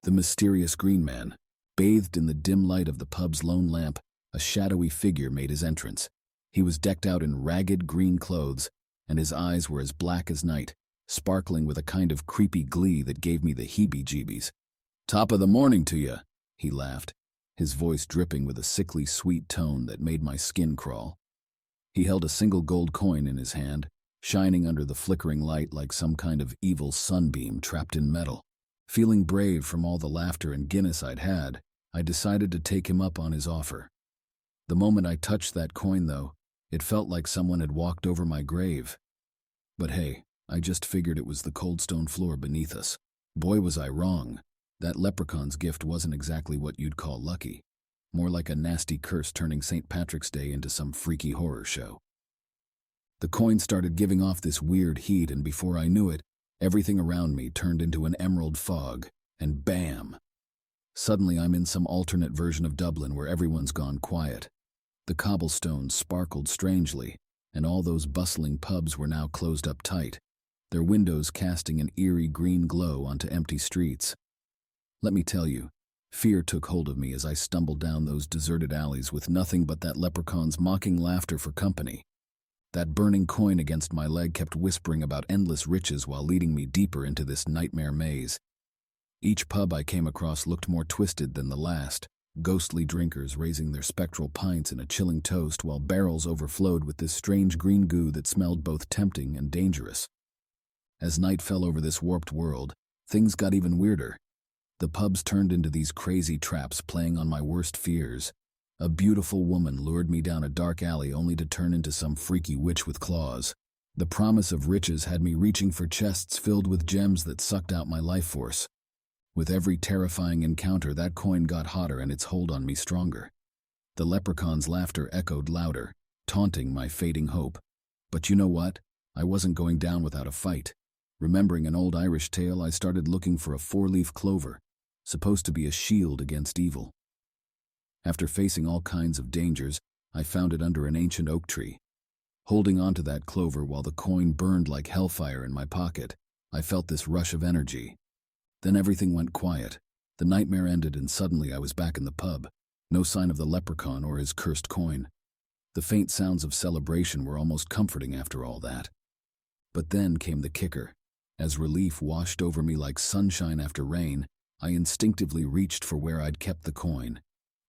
The mysterious green man. Bathed in the dim light of the pub's lone lamp, a shadowy figure made his entrance. He was decked out in ragged green clothes, and his eyes were as black as night, sparkling with a kind of creepy glee that gave me the heebie-jeebies. "Top of the morning to you," he laughed, his voice dripping with a sickly sweet tone that made my skin crawl. He held a single gold coin in his hand, shining under the flickering light like some kind of evil sunbeam trapped in metal. Feeling brave from all the laughter and Guinness I'd had, I decided to take him up on his offer. The moment I touched that coin, though, it felt like someone had walked over my grave. But hey, I just figured it was the cold stone floor beneath us. Boy, was I wrong. That leprechaun's gift wasn't exactly what you'd call lucky. More like a nasty curse turning St. Patrick's Day into some freaky horror show. The coin started giving off this weird heat, and before I knew it, everything around me turned into an emerald fog, and bam! Suddenly I'm in some alternate version of Dublin where everyone's gone quiet. The cobblestones sparkled strangely, and all those bustling pubs were now closed up tight, their windows casting an eerie green glow onto empty streets. Let me tell you, fear took hold of me as I stumbled down those deserted alleys with nothing but that leprechaun's mocking laughter for company. That burning coin against my leg kept whispering about endless riches while leading me deeper into this nightmare maze. Each pub I came across looked more twisted than the last, ghostly drinkers raising their spectral pints in a chilling toast while barrels overflowed with this strange green goo that smelled both tempting and dangerous. As night fell over this warped world, things got even weirder. The pubs turned into these crazy traps playing on my worst fears. A beautiful woman lured me down a dark alley only to turn into some freaky witch with claws. The promise of riches had me reaching for chests filled with gems that sucked out my life force. With every terrifying encounter, that coin got hotter and its hold on me stronger. The leprechaun's laughter echoed louder, taunting my fading hope. But you know what? I wasn't going down without a fight. Remembering an old Irish tale, I started looking for a four-leaf clover, supposed to be a shield against evil. After facing all kinds of dangers, I found it under an ancient oak tree. Holding onto that clover while the coin burned like hellfire in my pocket, I felt this rush of energy. Then everything went quiet. The nightmare ended and suddenly I was back in the pub. No sign of the leprechaun or his cursed coin. The faint sounds of celebration were almost comforting after all that. But then came the kicker. As relief washed over me like sunshine after rain, I instinctively reached for where I'd kept the coin.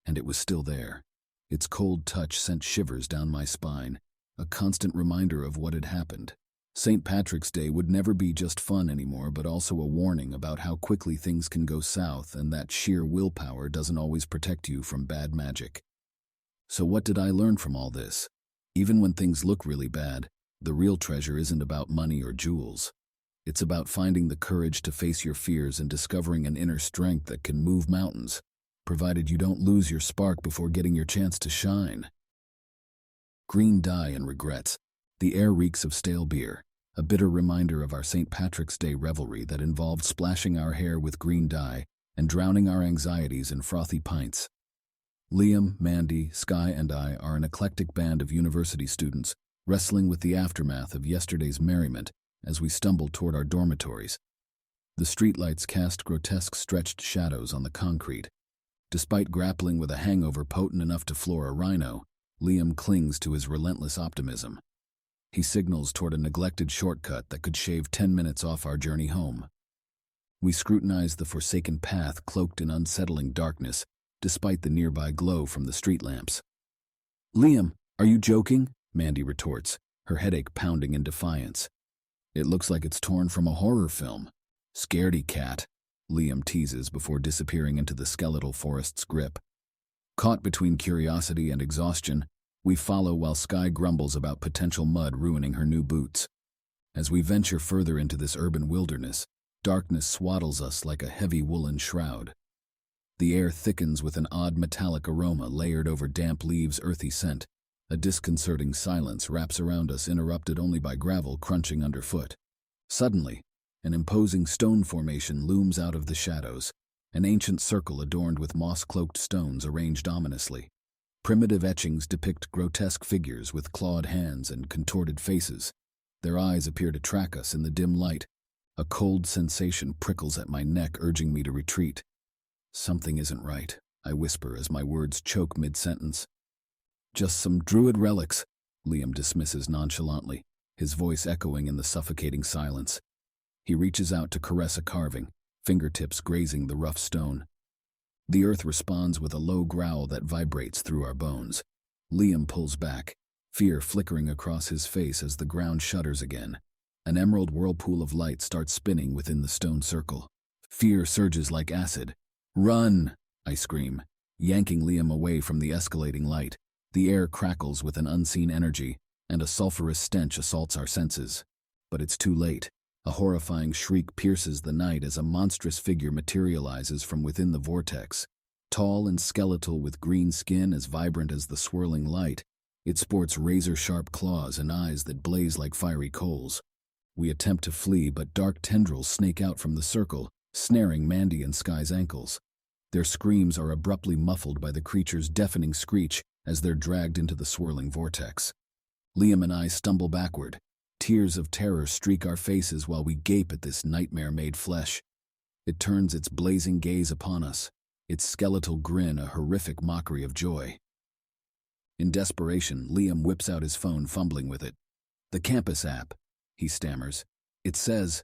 And it was still there. Its cold touch sent shivers down my spine, a constant reminder of what had happened. St. Patrick's Day would never be just fun anymore, but also a warning about how quickly things can go south and that sheer willpower doesn't always protect you from bad magic. So what did I learn from all this? Even when things look really bad, the real treasure isn't about money or jewels. It's about finding the courage to face your fears and discovering an inner strength that can move mountains, provided you don't lose your spark before getting your chance to shine. Green dye and regrets. The air reeks of stale beer, a bitter reminder of our St. Patrick's Day revelry that involved splashing our hair with green dye and drowning our anxieties in frothy pints. Liam, Mandy, Sky, and I are an eclectic band of university students wrestling with the aftermath of yesterday's merriment as we stumble toward our dormitories. The streetlights cast grotesque stretched shadows on the concrete. Despite grappling with a hangover potent enough to floor a rhino, Liam clings to his relentless optimism. He signals toward a neglected shortcut that could shave 10 minutes off our journey home. We scrutinize the forsaken path cloaked in unsettling darkness, despite the nearby glow from the street lamps. "Liam, are you joking?" Mandy retorts, her headache pounding in defiance. "It looks like it's torn from a horror film." "Scaredy cat," Liam teases before disappearing into the skeletal forest's grip. Caught between curiosity and exhaustion, we follow while Sky grumbles about potential mud ruining her new boots. As we venture further into this urban wilderness, darkness swaddles us like a heavy woolen shroud. The air thickens with an odd metallic aroma layered over damp leaves' earthy scent. A disconcerting silence wraps around us, interrupted only by gravel crunching underfoot. Suddenly, an imposing stone formation looms out of the shadows, an ancient circle adorned with moss-cloaked stones arranged ominously. Primitive etchings depict grotesque figures with clawed hands and contorted faces. Their eyes appear to track us in the dim light. A cold sensation prickles at my neck, urging me to retreat. Something isn't right, I whisper as my words choke mid-sentence. Just some druid relics, Liam dismisses nonchalantly, his voice echoing in the suffocating silence. He reaches out to caress a carving, fingertips grazing the rough stone. The earth responds with a low growl that vibrates through our bones. Liam pulls back, fear flickering across his face as the ground shudders again. An emerald whirlpool of light starts spinning within the stone circle. Fear surges like acid. "Run!" I scream, yanking Liam away from the escalating light. The air crackles with an unseen energy, and a sulphurous stench assaults our senses. But it's too late. A horrifying shriek pierces the night as a monstrous figure materializes from within the vortex. Tall and skeletal with green skin as vibrant as the swirling light, it sports razor-sharp claws and eyes that blaze like fiery coals. We attempt to flee, but dark tendrils snake out from the circle, snaring Mandy and Sky's ankles. Their screams are abruptly muffled by the creature's deafening screech as they're dragged into the swirling vortex. Liam and I stumble backward. Tears of terror streak our faces while we gape at this nightmare-made flesh. It turns its blazing gaze upon us, its skeletal grin a horrific mockery of joy. In desperation, Liam whips out his phone, fumbling with it. "The campus app," he stammers. "It says—"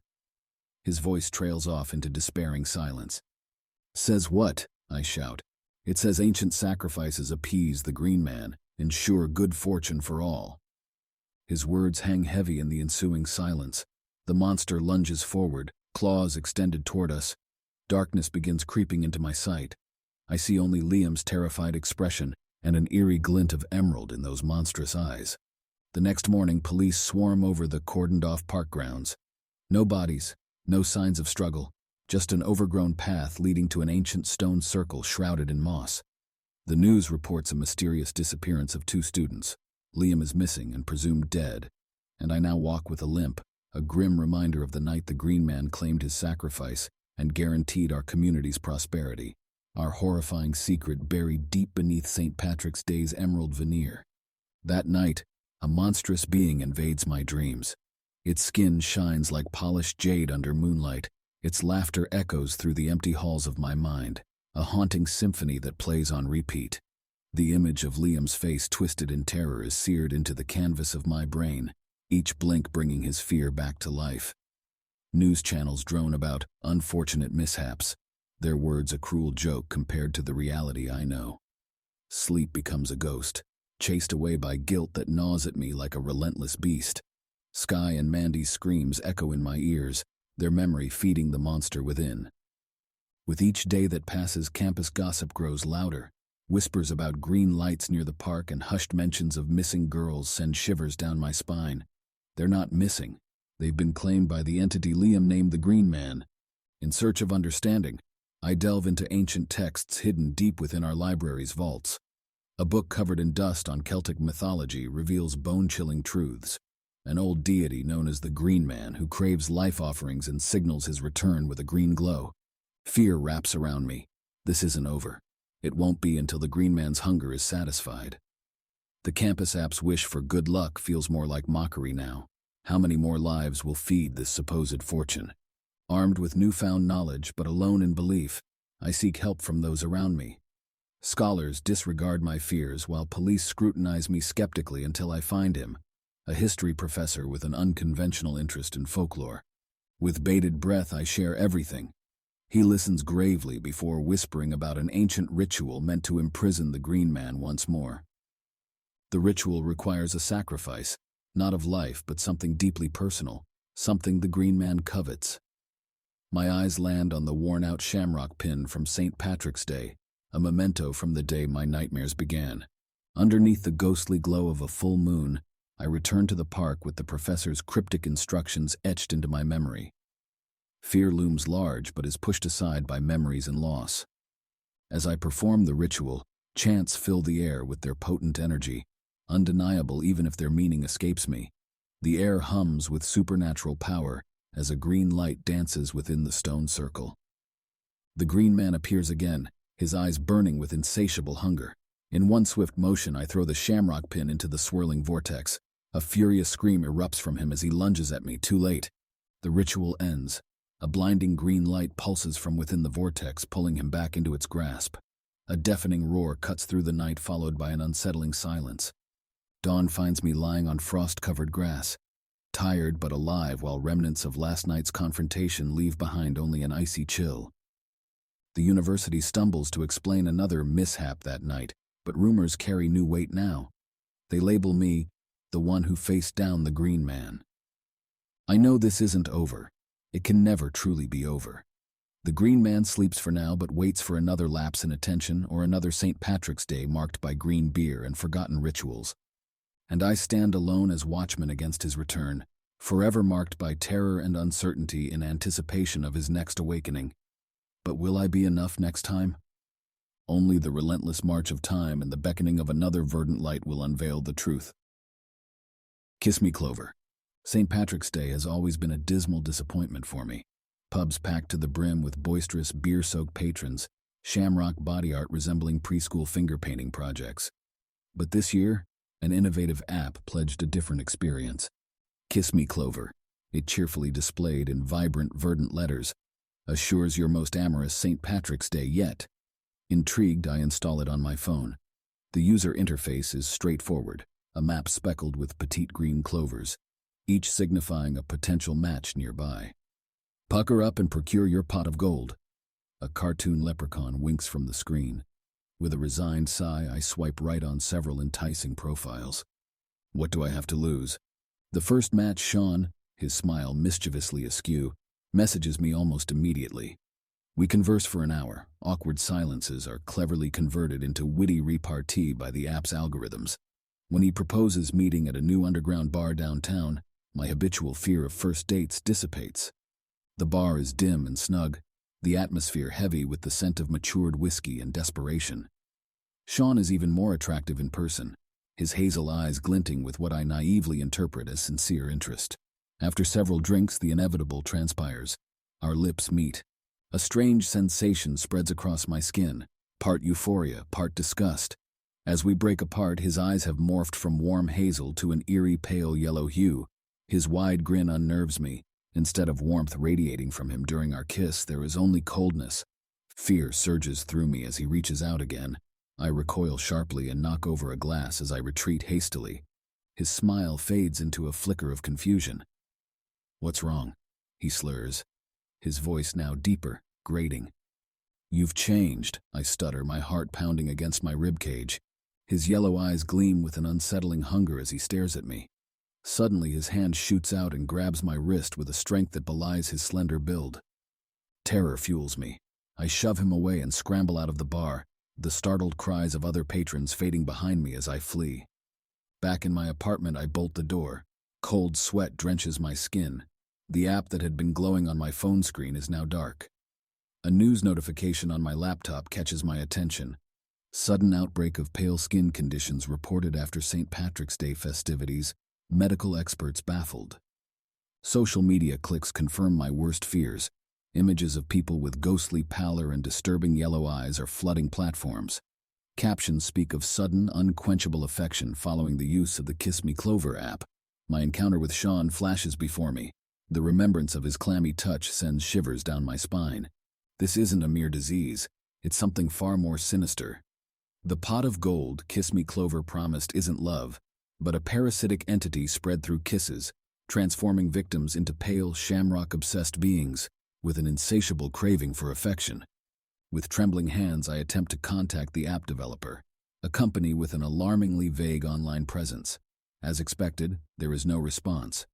His voice trails off into despairing silence. "Says what?" I shout. "It says ancient sacrifices appease the Green Man, ensure good fortune for all." His words hang heavy in the ensuing silence. The monster lunges forward, claws extended toward us. Darkness begins creeping into my sight. I see only Liam's terrified expression and an eerie glint of emerald in those monstrous eyes. The next morning, police swarm over the cordoned-off park grounds. No bodies, no signs of struggle, just an overgrown path leading to an ancient stone circle shrouded in moss. The news reports a mysterious disappearance of 2 students. Liam is missing and presumed dead, and I now walk with a limp, a grim reminder of the night the Green Man claimed his sacrifice and guaranteed our community's prosperity, our horrifying secret buried deep beneath St. Patrick's Day's emerald veneer. That night, a monstrous being invades my dreams. Its skin shines like polished jade under moonlight. Its laughter echoes through the empty halls of my mind, a haunting symphony that plays on repeat. The image of Liam's face twisted in terror is seared into the canvas of my brain, each blink bringing his fear back to life. News channels drone about unfortunate mishaps, their words a cruel joke compared to the reality I know. Sleep becomes a ghost, chased away by guilt that gnaws at me like a relentless beast. Sky and Mandy's screams echo in my ears, their memory feeding the monster within. With each day that passes, campus gossip grows louder. Whispers about green lights near the park and hushed mentions of missing girls send shivers down my spine. They're not missing. They've been claimed by the entity Liam named the Green Man. In search of understanding, I delve into ancient texts hidden deep within our library's vaults. A book covered in dust on Celtic mythology reveals bone-chilling truths. An old deity known as the Green Man who craves life offerings and signals his return with a green glow. Fear wraps around me. This isn't over. It won't be until the Green Man's hunger is satisfied. The campus app's wish for good luck feels more like mockery now. How many more lives will feed this supposed fortune? Armed with newfound knowledge but alone in belief, I seek help from those around me. Scholars disregard my fears while police scrutinize me skeptically until I find him, a history professor with an unconventional interest in folklore. With bated breath, I share everything. He listens gravely before whispering about an ancient ritual meant to imprison the Green Man once more. The ritual requires a sacrifice, not of life but something deeply personal, something the Green Man covets. My eyes land on the worn-out shamrock pin from St. Patrick's Day, a memento from the day my nightmares began. Underneath the ghostly glow of a full moon, I return to the park with the professor's cryptic instructions etched into my memory. Fear looms large but is pushed aside by memories and loss. As I perform the ritual, chants fill the air with their potent energy, undeniable even if their meaning escapes me. The air hums with supernatural power as a green light dances within the stone circle. The Green Man appears again, his eyes burning with insatiable hunger. In one swift motion, I throw the shamrock pin into the swirling vortex. A furious scream erupts from him as he lunges at me, too late. The ritual ends. A blinding green light pulses from within the vortex, pulling him back into its grasp. A deafening roar cuts through the night, followed by an unsettling silence. Dawn finds me lying on frost-covered grass, tired but alive, while remnants of last night's confrontation leave behind only an icy chill. The university stumbles to explain another mishap that night, but rumors carry new weight now. They label me the one who faced down the Green Man. I know this isn't over. It can never truly be over. The Green Man sleeps for now, but waits for another lapse in attention or another St. Patrick's Day marked by green beer and forgotten rituals. And I stand alone as watchman against his return, forever marked by terror and uncertainty in anticipation of his next awakening. But will I be enough next time? Only the relentless march of time and the beckoning of another verdant light will unveil the truth. Kiss Me Clover. St. Patrick's Day has always been a dismal disappointment for me. Pubs packed to the brim with boisterous, beer-soaked patrons, shamrock body art resembling preschool finger-painting projects. But this year, an innovative app pledged a different experience. Kiss Me Clover, it cheerfully displayed in vibrant, verdant letters, assures your most amorous St. Patrick's Day yet. Intrigued, I install it on my phone. The user interface is straightforward, a map speckled with petite green clovers, each signifying a potential match nearby. Pucker up and procure your pot of gold. A cartoon leprechaun winks from the screen. With a resigned sigh, I swipe right on several enticing profiles. What do I have to lose? The first match, Sean, his smile mischievously askew, messages me almost immediately. We converse for an hour. Awkward silences are cleverly converted into witty repartee by the app's algorithms. When he proposes meeting at a new underground bar downtown, my habitual fear of first dates dissipates. The bar is dim and snug, the atmosphere heavy with the scent of matured whiskey and desperation. Sean is even more attractive in person, his hazel eyes glinting with what I naively interpret as sincere interest. After several drinks, the inevitable transpires. Our lips meet. A strange sensation spreads across my skin, part euphoria, part disgust. As we break apart, his eyes have morphed from warm hazel to an eerie pale yellow hue. His wide grin unnerves me. Instead of warmth radiating from him during our kiss, there is only coldness. Fear surges through me as he reaches out again. I recoil sharply and knock over a glass as I retreat hastily. His smile fades into a flicker of confusion. "What's wrong?" he slurs, his voice now deeper, grating. "You've changed," I stutter, my heart pounding against my ribcage. His yellow eyes gleam with an unsettling hunger as he stares at me. Suddenly, his hand shoots out and grabs my wrist with a strength that belies his slender build. Terror fuels me. I shove him away and scramble out of the bar, the startled cries of other patrons fading behind me as I flee. Back in my apartment, I bolt the door. Cold sweat drenches my skin. The app that had been glowing on my phone screen is now dark. A news notification on my laptop catches my attention. Sudden outbreak of pale skin conditions reported after St. Patrick's Day festivities. Medical experts baffled. Social media clicks confirm my worst fears. Images of people with ghostly pallor and disturbing yellow eyes are flooding platforms. Captions speak of sudden, unquenchable affection following the use of the Kiss Me Clover app. My encounter with Sean flashes before me. The remembrance of his clammy touch sends shivers down my spine. This isn't a mere disease. It's something far more sinister. The pot of gold Kiss Me Clover promised isn't love, but a parasitic entity spread through kisses, transforming victims into pale, shamrock-obsessed beings with an insatiable craving for affection. With trembling hands, I attempt to contact the app developer, a company with an alarmingly vague online presence. As expected, there is no response.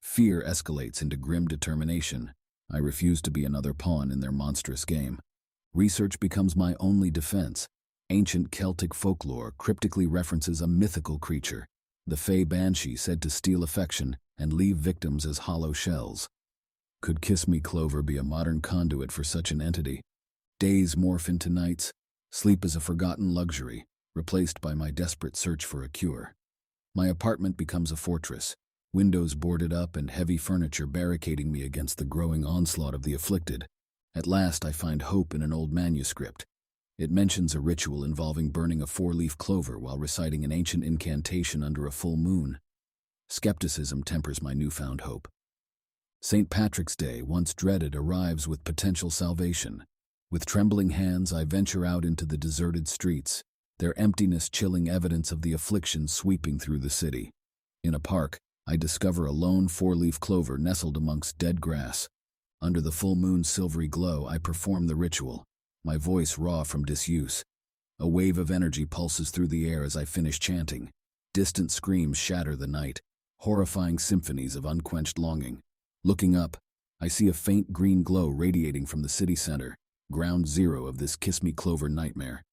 Fear escalates into grim determination. I refuse to be another pawn in their monstrous game. Research becomes my only defense. Ancient Celtic folklore cryptically references a mythical creature, the fey banshee said to steal affection and leave victims as hollow shells. Could Kiss Me Clover be a modern conduit for such an entity? Days morph into nights. Sleep is a forgotten luxury, replaced by my desperate search for a cure. My apartment becomes a fortress, windows boarded up and heavy furniture barricading me against the growing onslaught of the afflicted. At last I find hope in an old manuscript. It mentions a ritual involving burning a 4-leaf clover while reciting an ancient incantation under a full moon. Skepticism tempers my newfound hope. St. Patrick's Day, once dreaded, arrives with potential salvation. With trembling hands, I venture out into the deserted streets, their emptiness chilling evidence of the affliction sweeping through the city. In a park, I discover a lone four-leaf clover nestled amongst dead grass. Under the full moon's silvery glow, I perform the ritual, my voice raw from disuse. A wave of energy pulses through the air as I finish chanting. Distant screams shatter the night, horrifying symphonies of unquenched longing. Looking up, I see a faint green glow radiating from the city center, ground zero of this Kiss Me Clover nightmare.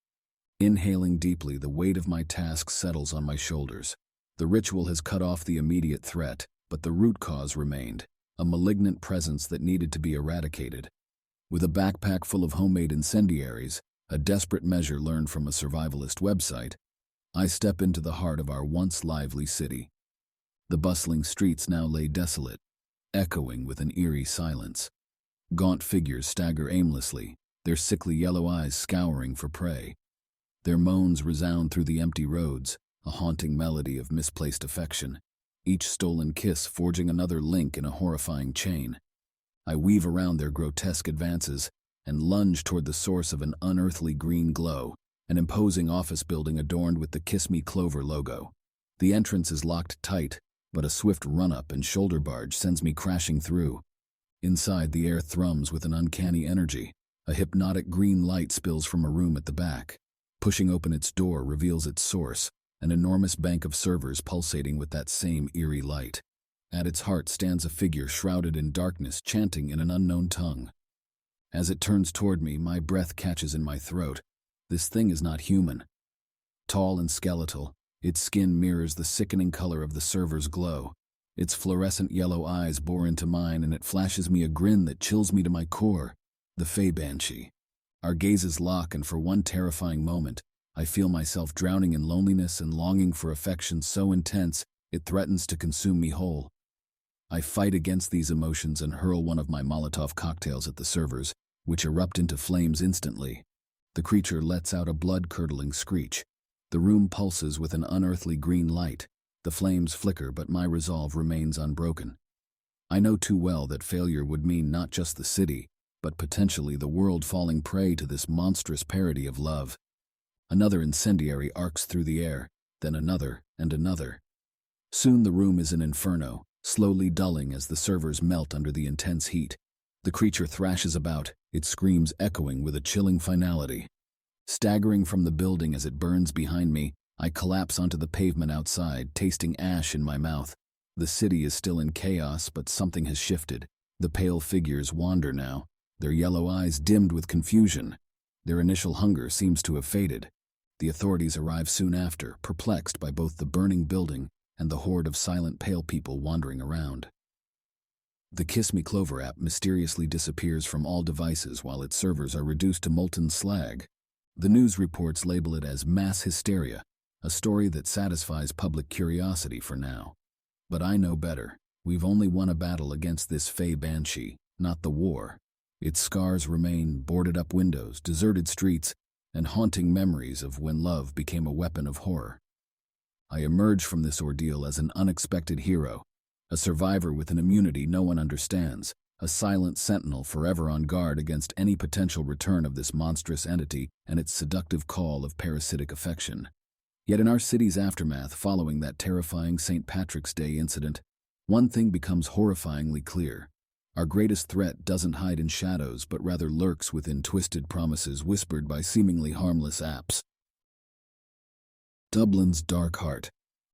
Inhaling deeply, the weight of my task settles on my shoulders. The ritual has cut off the immediate threat, but the root cause remained, a malignant presence that needed to be eradicated. With a backpack full of homemade incendiaries, a desperate measure learned from a survivalist website, I step into the heart of our once lively city. The bustling streets now lay desolate, echoing with an eerie silence. Gaunt figures stagger aimlessly, their sickly yellow eyes scouring for prey. Their moans resound through the empty roads, a haunting melody of misplaced affection, each stolen kiss forging another link in a horrifying chain. I weave around their grotesque advances and lunge toward the source of an unearthly green glow, an imposing office building adorned with the Kiss Me Clover logo. The entrance is locked tight, but a swift run-up and shoulder barge sends me crashing through. Inside, the air thrums with an uncanny energy. A hypnotic green light spills from a room at the back. Pushing open its door reveals its source, an enormous bank of servers pulsating with that same eerie light. At its heart stands a figure shrouded in darkness, chanting in an unknown tongue. As it turns toward me, my breath catches in my throat. This thing is not human. Tall and skeletal, its skin mirrors the sickening color of the server's glow. Its fluorescent yellow eyes bore into mine, and it flashes me a grin that chills me to my core. The Fey Banshee. Our gazes lock, and for one terrifying moment, I feel myself drowning in loneliness and longing for affection so intense it threatens to consume me whole. I fight against these emotions and hurl one of my Molotov cocktails at the servers, which erupt into flames instantly. The creature lets out a blood-curdling screech. The room pulses with an unearthly green light. The flames flicker, but my resolve remains unbroken. I know too well that failure would mean not just the city, but potentially the world falling prey to this monstrous parody of love. Another incendiary arcs through the air, then another and another. Soon the room is an inferno, slowly dulling as the servers melt under the intense heat. The creature thrashes about, its screams echoing with a chilling finality. Staggering from the building as it burns behind me, I collapse onto the pavement outside, tasting ash in my mouth. The city is still in chaos, but something has shifted. The pale figures wander now, their yellow eyes dimmed with confusion. Their initial hunger seems to have faded. The authorities arrive soon after, perplexed by both the burning building and the horde of silent pale people wandering around. The Kiss Me Clover app mysteriously disappears from all devices while its servers are reduced to molten slag. The news reports label it as mass hysteria, a story that satisfies public curiosity for now. But I know better. We've only won a battle against this Fey Banshee, not the war. Its scars remain: boarded-up windows, deserted streets, and haunting memories of when love became a weapon of horror. I emerge from this ordeal as an unexpected hero, a survivor with an immunity no one understands, a silent sentinel forever on guard against any potential return of this monstrous entity and its seductive call of parasitic affection. Yet in our city's aftermath following that terrifying St. Patrick's Day incident, one thing becomes horrifyingly clear. Our greatest threat doesn't hide in shadows, but rather lurks within twisted promises whispered by seemingly harmless apps. Dublin's dark heart.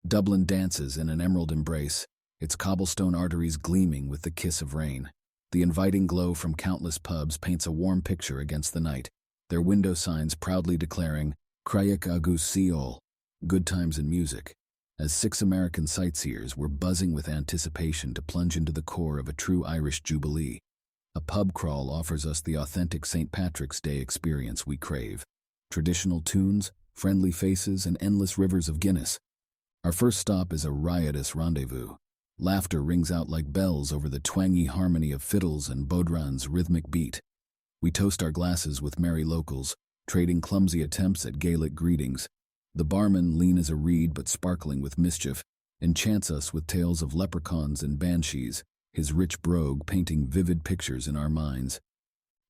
Dublin dances in an emerald embrace, its cobblestone arteries gleaming with the kiss of rain. The inviting glow from countless pubs paints a warm picture against the night, their window signs proudly declaring, Craig agus Seol, good times and music. As 6 American sightseers were buzzing with anticipation to plunge into the core of a true Irish jubilee. A pub crawl offers us the authentic St. Patrick's Day experience we crave. Traditional tunes, friendly faces, and endless rivers of Guinness. Our first stop is a riotous rendezvous. Laughter rings out like bells over the twangy harmony of fiddles and bodhran's rhythmic beat. We toast our glasses with merry locals, trading clumsy attempts at Gaelic greetings. The barman, lean as a reed but sparkling with mischief, enchants us with tales of leprechauns and banshees, his rich brogue painting vivid pictures in our minds.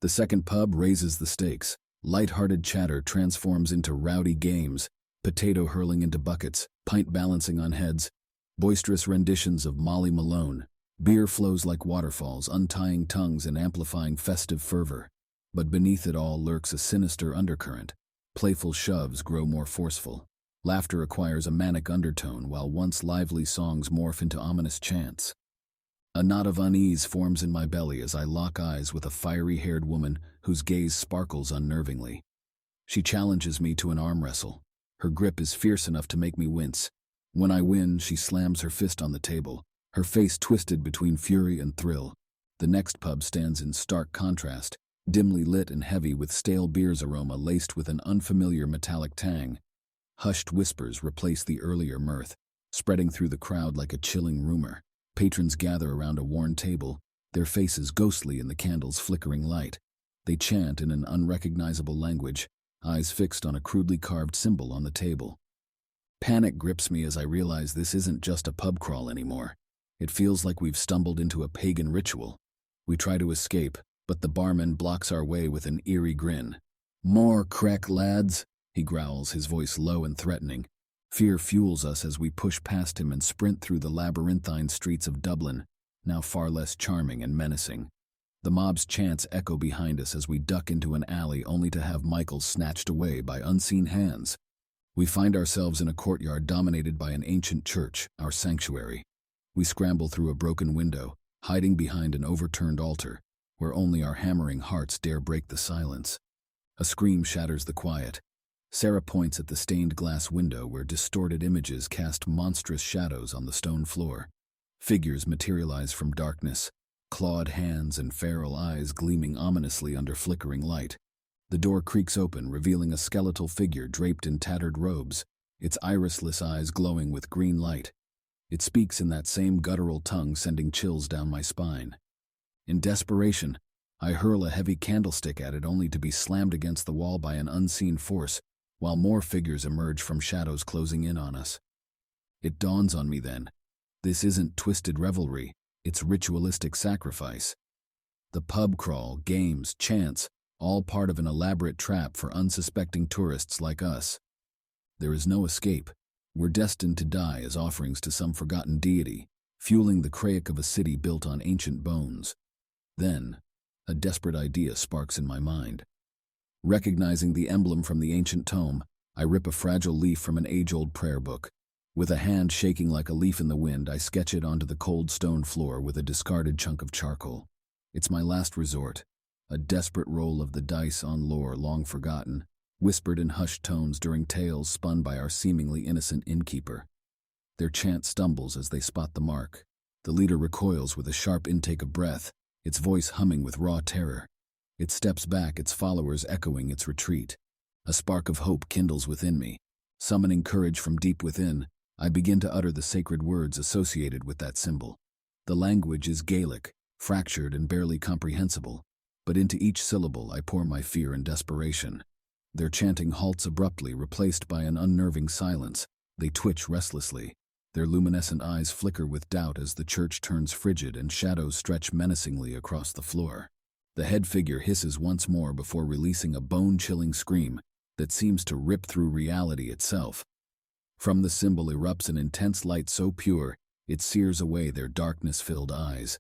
The second pub raises the stakes. Light-hearted chatter transforms into rowdy games, potato hurling into buckets, pint balancing on heads, boisterous renditions of Molly Malone. Beer flows like waterfalls, untying tongues and amplifying festive fervor. But beneath it all lurks a sinister undercurrent. Playful shoves grow more forceful. Laughter acquires a manic undertone, while once lively songs morph into ominous chants. A knot of unease forms in my belly as I lock eyes with a fiery-haired woman whose gaze sparkles unnervingly. She challenges me to an arm wrestle. Her grip is fierce enough to make me wince. When I win, she slams her fist on the table, her face twisted between fury and thrill. The next pub stands in stark contrast, dimly lit and heavy with stale beer's aroma laced with an unfamiliar metallic tang. Hushed whispers replace the earlier mirth, spreading through the crowd like a chilling rumor. Patrons gather around a worn table, their faces ghostly in the candle's flickering light. They chant in an unrecognizable language, eyes fixed on a crudely carved symbol on the table. Panic grips me as I realize this isn't just a pub crawl anymore. It feels like we've stumbled into a pagan ritual. We try to escape, but the barman blocks our way with an eerie grin. "More crack, lads," he growls, his voice low and threatening. Fear fuels us as we push past him and sprint through the labyrinthine streets of Dublin, now far less charming and menacing. The mob's chants echo behind us as we duck into an alley only to have Michael snatched away by unseen hands. We find ourselves in a courtyard dominated by an ancient church, our sanctuary. We scramble through a broken window, hiding behind an overturned altar, where only our hammering hearts dare break the silence. A scream shatters the quiet. Sarah points at the stained glass window where distorted images cast monstrous shadows on the stone floor. Figures materialize from darkness, clawed hands and feral eyes gleaming ominously under flickering light. The door creaks open, revealing a skeletal figure draped in tattered robes, its irisless eyes glowing with green light. It speaks in that same guttural tongue, sending chills down my spine. In desperation, I hurl a heavy candlestick at it only to be slammed against the wall by an unseen force, while more figures emerge from shadows closing in on us. It dawns on me then. This isn't twisted revelry, it's ritualistic sacrifice. The pub crawl, games, chants, all part of an elaborate trap for unsuspecting tourists like us. There is no escape. We're destined to die as offerings to some forgotten deity, fueling the craic of a city built on ancient bones. Then, a desperate idea sparks in my mind. Recognizing the emblem from the ancient tome, I rip a fragile leaf from an age-old prayer book. With a hand shaking like a leaf in the wind, I sketch it onto the cold stone floor with a discarded chunk of charcoal. It's my last resort, a desperate roll of the dice on lore long forgotten, whispered in hushed tones during tales spun by our seemingly innocent innkeeper. Their chant stumbles as they spot the mark. The leader recoils with a sharp intake of breath, its voice humming with raw terror. It steps back, its followers echoing its retreat. A spark of hope kindles within me. Summoning courage from deep within, I begin to utter the sacred words associated with that symbol. The language is Gaelic, fractured and barely comprehensible, but into each syllable I pour my fear and desperation. Their chanting halts abruptly, replaced by an unnerving silence. They twitch restlessly. Their luminescent eyes flicker with doubt as the church turns frigid and shadows stretch menacingly across the floor. The head figure hisses once more before releasing a bone-chilling scream that seems to rip through reality itself. From the symbol erupts an intense light so pure, it sears away their darkness-filled eyes.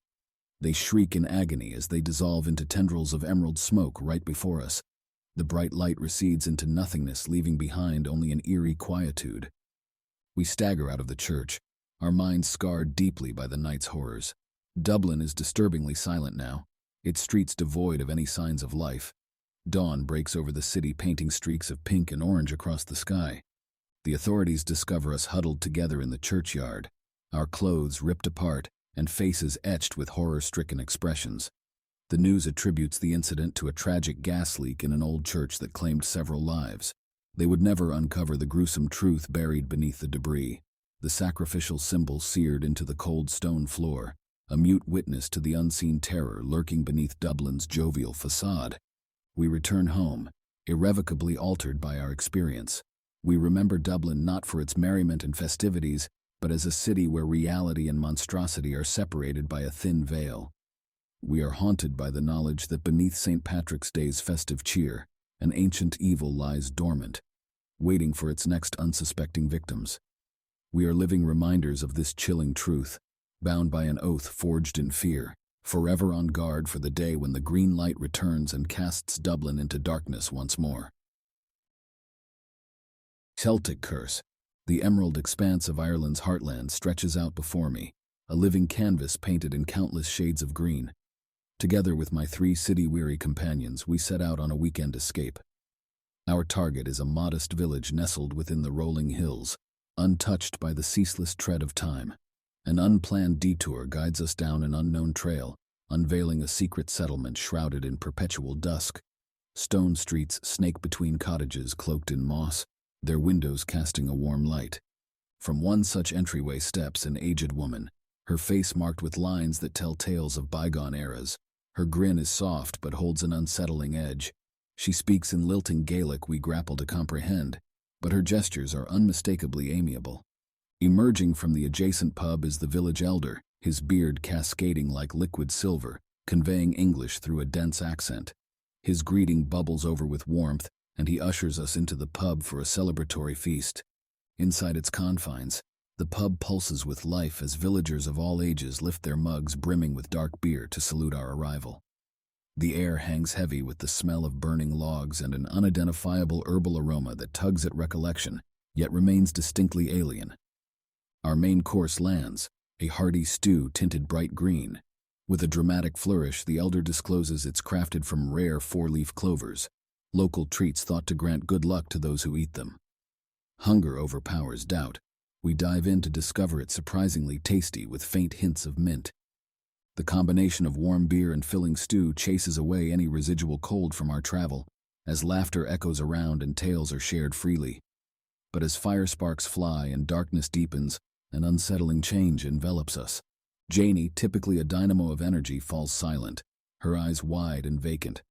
They shriek in agony as they dissolve into tendrils of emerald smoke right before us. The bright light recedes into nothingness, leaving behind only an eerie quietude. We stagger out of the church, our minds scarred deeply by the night's horrors. Dublin is disturbingly silent now, its streets devoid of any signs of life. Dawn breaks over the city, painting streaks of pink and orange across the sky. The authorities discover us huddled together in the churchyard, our clothes ripped apart and faces etched with horror-stricken expressions. The news attributes the incident to a tragic gas leak in an old church that claimed several lives. They would never uncover the gruesome truth buried beneath the debris, the sacrificial symbol seared into the cold stone floor, a mute witness to the unseen terror lurking beneath Dublin's jovial facade. We return home, irrevocably altered by our experience. We remember Dublin not for its merriment and festivities, but as a city where reality and monstrosity are separated by a thin veil. We are haunted by the knowledge that beneath St. Patrick's Day's festive cheer, an ancient evil lies dormant, waiting for its next unsuspecting victims. We are living reminders of this chilling truth, bound by an oath forged in fear, forever on guard for the day when the green light returns and casts Dublin into darkness once more. Celtic Curse. The emerald expanse of Ireland's heartland stretches out before me, a living canvas painted in countless shades of green. Together with my 3 city-weary companions, we set out on a weekend escape. Our target is a modest village nestled within the rolling hills, untouched by the ceaseless tread of time. An unplanned detour guides us down an unknown trail, unveiling a secret settlement shrouded in perpetual dusk. Stone streets snake between cottages cloaked in moss, their windows casting a warm light. From one such entryway steps an aged woman, her face marked with lines that tell tales of bygone eras. Her grin is soft but holds an unsettling edge. She speaks in lilting Gaelic we grapple to comprehend, but her gestures are unmistakably amiable. Emerging from the adjacent pub is the village elder, his beard cascading like liquid silver, conveying English through a dense accent. His greeting bubbles over with warmth, and he ushers us into the pub for a celebratory feast. Inside its confines, the pub pulses with life as villagers of all ages lift their mugs brimming with dark beer to salute our arrival. The air hangs heavy with the smell of burning logs and an unidentifiable herbal aroma that tugs at recollection, yet remains distinctly alien. Our main course lands, a hearty stew tinted bright green. With a dramatic flourish, the elder discloses it's crafted from rare 4-leaf clovers, local treats thought to grant good luck to those who eat them. Hunger overpowers doubt. We dive in to discover it surprisingly tasty with faint hints of mint. The combination of warm beer and filling stew chases away any residual cold from our travel, as laughter echoes around and tales are shared freely. But as fire sparks fly and darkness deepens, an unsettling change envelops us. Janie, typically a dynamo of energy, falls silent, her eyes wide and vacant.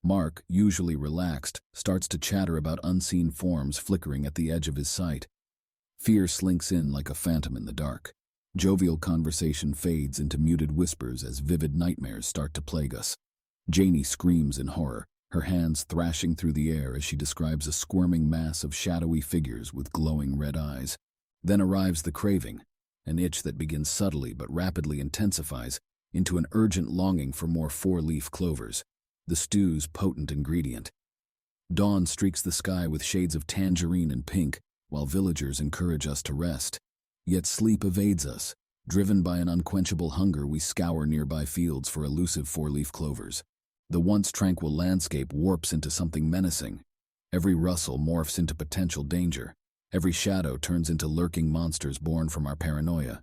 Mark, usually relaxed, starts to chatter about unseen forms flickering at the edge of his sight. Fear slinks in like a phantom in the dark. Jovial conversation fades into muted whispers as vivid nightmares start to plague us. Janie screams in horror, her hands thrashing through the air as she describes a squirming mass of shadowy figures with glowing red eyes. Then arrives the craving, an itch that begins subtly but rapidly intensifies into an urgent longing for more 4-leaf clovers, the stew's potent ingredient. Dawn streaks the sky with shades of tangerine and pink, while villagers encourage us to rest. Yet sleep evades us. Driven by an unquenchable hunger, we scour nearby fields for elusive 4-leaf clovers. The once tranquil landscape warps into something menacing. Every rustle morphs into potential danger. Every shadow turns into lurking monsters born from our paranoia.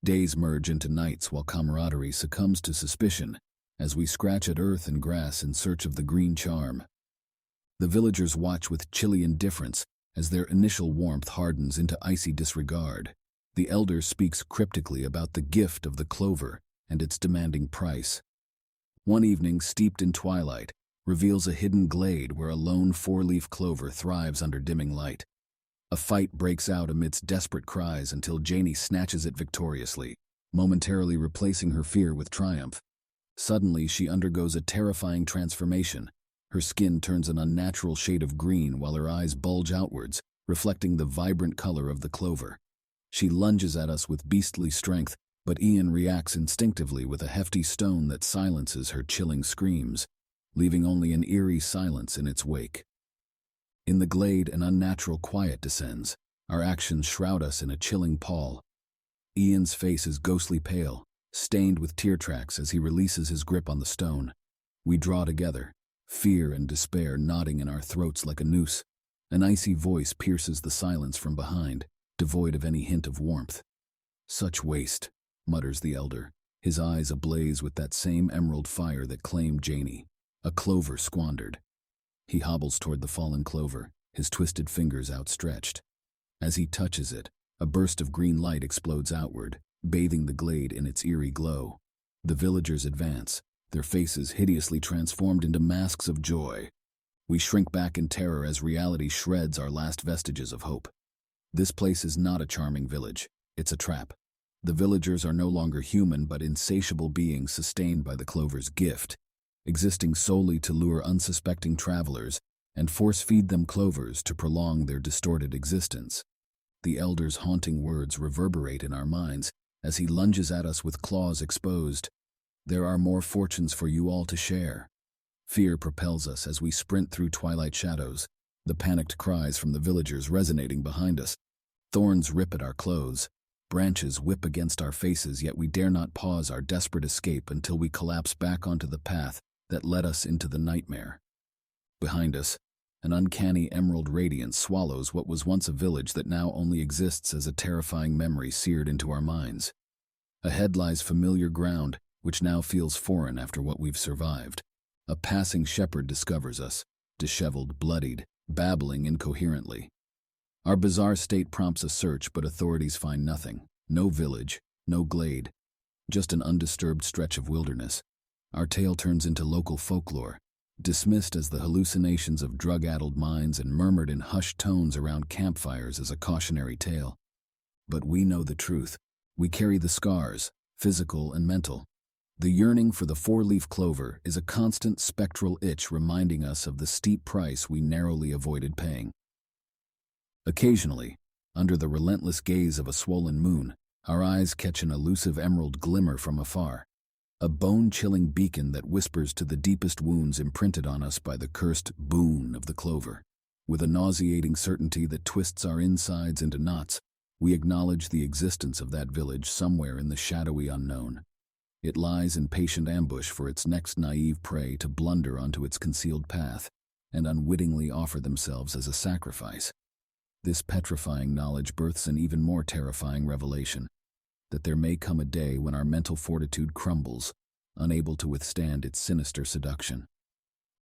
Days merge into nights while camaraderie succumbs to suspicion, as we scratch at earth and grass in search of the green charm. The villagers watch with chilly indifference as their initial warmth hardens into icy disregard. The elder speaks cryptically about the gift of the clover and its demanding price. One evening, steeped in twilight, reveals a hidden glade where a lone 4-leaf clover thrives under dimming light. A fight breaks out amidst desperate cries until Janie snatches it victoriously, momentarily replacing her fear with triumph. Suddenly, she undergoes a terrifying transformation. Her skin turns an unnatural shade of green while her eyes bulge outwards, reflecting the vibrant color of the clover. She lunges at us with beastly strength, but Ian reacts instinctively with a hefty stone that silences her chilling screams, leaving only an eerie silence in its wake. In the glade, an unnatural quiet descends. Our actions shroud us in a chilling pall. Ian's face is ghostly pale, stained with tear tracks as he releases his grip on the stone. We draw together, fear and despair knotting in our throats like a noose. An icy voice pierces the silence from behind, devoid of any hint of warmth. "Such waste," mutters the elder, his eyes ablaze with that same emerald fire that claimed Janie. A clover squandered. He hobbles toward the fallen clover, his twisted fingers outstretched. As he touches it, a burst of green light explodes outward, bathing the glade in its eerie glow. The villagers advance, their faces hideously transformed into masks of joy. We shrink back in terror as reality shreds our last vestiges of hope. This place is not a charming village. It's a trap. The villagers are no longer human but insatiable beings sustained by the clover's gift, existing solely to lure unsuspecting travelers and force-feed them clovers to prolong their distorted existence. The elder's haunting words reverberate in our minds as he lunges at us with claws exposed. There are more fortunes for you all to share. Fear propels us as we sprint through twilight shadows, the panicked cries from the villagers resonating behind us. Thorns rip at our clothes, branches whip against our faces, yet we dare not pause our desperate escape until we collapse back onto the path that led us into the nightmare. Behind us, an uncanny emerald radiance swallows what was once a village that now only exists as a terrifying memory seared into our minds. Ahead lies familiar ground, which now feels foreign after what we've survived. A passing shepherd discovers us, disheveled, bloodied, babbling incoherently. Our bizarre state prompts a search, but authorities find nothing. No village, no glade, just an undisturbed stretch of wilderness. Our tale turns into local folklore, dismissed as the hallucinations of drug-addled minds and murmured in hushed tones around campfires as a cautionary tale. But we know the truth. We carry the scars, physical and mental. The yearning for the four-leaf clover is a constant spectral itch reminding us of the steep price we narrowly avoided paying. Occasionally, under the relentless gaze of a swollen moon, our eyes catch an elusive emerald glimmer from afar, a bone-chilling beacon that whispers to the deepest wounds imprinted on us by the cursed boon of the clover. With a nauseating certainty that twists our insides into knots, we acknowledge the existence of that village somewhere in the shadowy unknown. It lies in patient ambush for its next naive prey to blunder onto its concealed path and unwittingly offer themselves as a sacrifice. This petrifying knowledge births an even more terrifying revelation, that there may come a day when our mental fortitude crumbles, unable to withstand its sinister seduction.